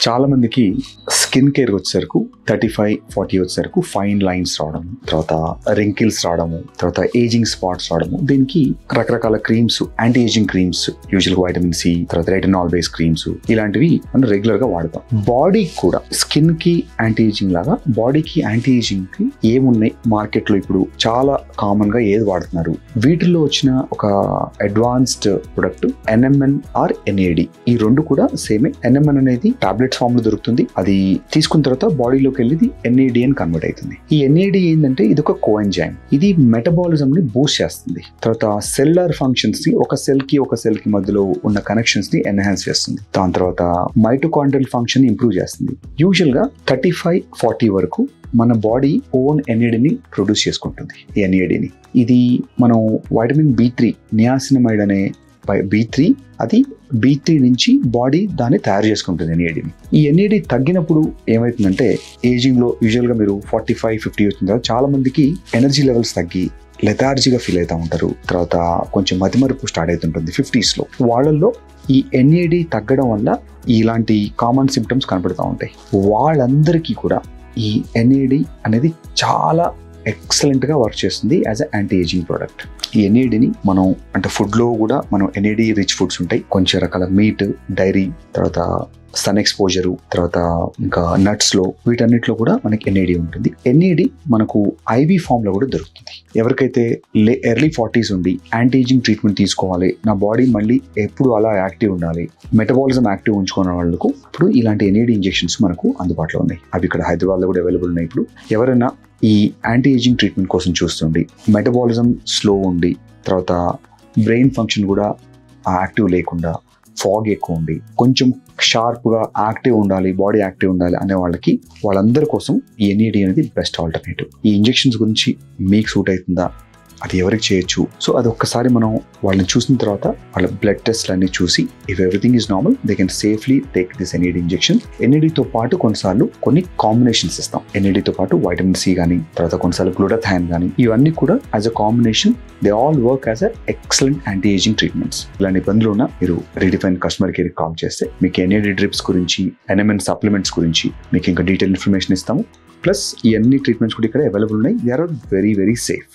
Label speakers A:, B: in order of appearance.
A: చాలా మందికి skin care వచ్చేసరికి 35-40 వచ్చేసరికి ఫైన్ లైన్స్ రావడం, తర్వాత రింకిల్స్ రావడము, తర్వాత ఏజింగ్ స్పాట్స్ రావడము. దీనికి రకరకాల క్రీమ్స్, యాంటీ ఏజింగ్ క్రీమ్స్, యూజువల్గా వైటమిన్ సి, తర్వాత రెటినాల్ బేస్ క్రీమ్స్ ఇలాంటివి మనం రెగ్యులర్ గా వాడతాం. బాడీ కూడా స్కిన్ కి యాంటీ ఏజింగ్ లాగా బాడీకి యాంటీ ఏజింగ్ కి ఏమున్నాయి మార్కెట్ లో ఇప్పుడు చాలా కామన్ గా ఏది వాడుతున్నారు? వీటిల్లో వచ్చిన ఒక advanced product NMN or NAD. ఈ రెండు కూడా సేమే. NMN అనేది టాబ్లెట్స్ ఫామ్ లో దొరుకుతుంది. అది తీసుకున్న తర్వాత బాడీలోకి వెళ్ళి NAD అని కన్వర్ట్ అవుతుంది. ఈ NAD ఏంటంటే ఇది ఒక కోఎంజైమ్. ఇది మెటబాలిజం ని బూస్ట్ చేస్తుంది. తర్వాత సెల్యులర్ ఫంక్షన్స్ ని, ఒక సెల్ కి మధ్యలో ఉన్న కనెక్షన్స్ ని ఎన్హాన్స్ చేస్తుంది. దాని తర్వాత మైటోకాండ్రియల్ ఫంక్షన్ ని ఇంప్రూవ్ చేస్తుంది. యూజువల్ గా 35-40 వరకు మన బాడీ ఓన్ NAD ని ప్రొడ్యూస్ చేసుకుంటుంది. ఈ NAD ని ఇది మనం వైటమిన్ B3 నియాసినమైడ్ అనే B3 అది B3 నుంచి బాడీ దాన్ని తయారు చేసుకుంటుంది NADని. ఈ NAD తగ్గినప్పుడు ఏమవుతుందంటే ఏజింగ్ లో యూజువల్ గా మీరు 45-50 వచ్చిన తర్వాత చాలా మందికి ఎనర్జీ లెవెల్స్ తగ్గి లెథార్జీగా ఫీల్ అవుతూ ఉంటారు. తర్వాత కొంచెం మతిమరుపు స్టార్ట్ అవుతుంటుంది 50s లో. వాళ్ళల్లో ఈ NAD తగ్గడం వల్ల ఇలాంటి కామన్ సిమ్టమ్స్ కనపడుతూ ఉంటాయి. వాళ్ళందరికీ కూడా ఈ NAD అనేది చాలా ఎక్సలెంట్ గా వర్క్ చేస్తుంది as a anti ageing product. ఈ NAD ని మనం అంటే ఫుడ్ లో కూడా మనం NAD రిచ్ ఫుడ్స్ ఉంటాయి. కొంచెం రకాల మీట్, డైరీ, తర్వాత సన్ ఎక్స్పోజరు, తర్వాత ఇంకా నట్స్ లో వీటన్నిటిలో కూడా మనకి NAD ఉంటుంది. NAD మనకు IV ఫామ్ లో కూడా దొరుకుతుంది. ఎవరికైతే ఎర్లీ 40s ఉండి యాంటీ ఏజింగ్ ట్రీట్మెంట్ తీసుకోవాలి, నా బాడీ మళ్ళీ ఎప్పుడు అలా యాక్టివ్ ఉండాలి, మెటబాలిజం యాక్టివ్ ఉంచుకున్న వాళ్ళకు ఇప్పుడు ఇలాంటి NAD ఇంజెక్షన్స్ మనకు అందుబాటులో ఉన్నాయి. అవి ఇక్కడ హైదరాబాద్ లో కూడా అవైలబుల్ ఉన్నాయి. ఇప్పుడు ఎవరైనా ఈ యాంటీ ఏజింగ్ ట్రీట్మెంట్ కోసం చూస్తుండి మెటబాలిజం స్లో ఉండి, తర్వాత బ్రెయిన్ ఫంక్షన్ కూడా యాక్టివ్ లేకుండా, ఫాగ్ ఎక్కువ ఉండి, కొంచెం షార్ప్గా యాక్టివ్ ఉండాలి, బాడీ యాక్టివ్ ఉండాలి అనే వాళ్ళందరి కోసం ఈ NAD అనేది బెస్ట్ ఆల్టర్నేటివ్. ఈ ఇంజెక్షన్స్ గురించి మీకు సూట్ అవుతుందా, అది ఎవరికి చేయొచ్చు? సో అది ఒక్కసారి మనం వాళ్ళని చూసిన తర్వాత వాళ్ళ బ్లడ్ టెస్ట్లు అన్ని చూసి if everything is normal they can safely take this NAD injection. NADతో పాటు కొన్నిసార్లు కొన్ని కాంబినేషన్స్ ఇస్తాం. NADతో పాటు వైటమిన్ సి కానీ, తర్వాత కొన్నిసార్లు గ్లూటాథైన్ కానీ, ఇవన్నీ కూడా as a combination they all work as a excellent anti ageing treatments. ఇలాంటి ఇబ్బందులు ఉన్న మీరు రీడిఫైన్ కస్టమర్ కేర్కి కాల్ చేస్తే మీకు NAD డ్రిప్స్ గురించి, NMN సప్లిమెంట్స్ గురించి మీకు ఇంకా డీటెయిల్ ఇన్ఫర్మేషన్ ఇస్తాము. ప్లస్ ఈ అన్ని ట్రీట్మెంట్స్ కూడా ఇక్కడ అవైలబుల్ ఉన్నాయి. They are very very safe.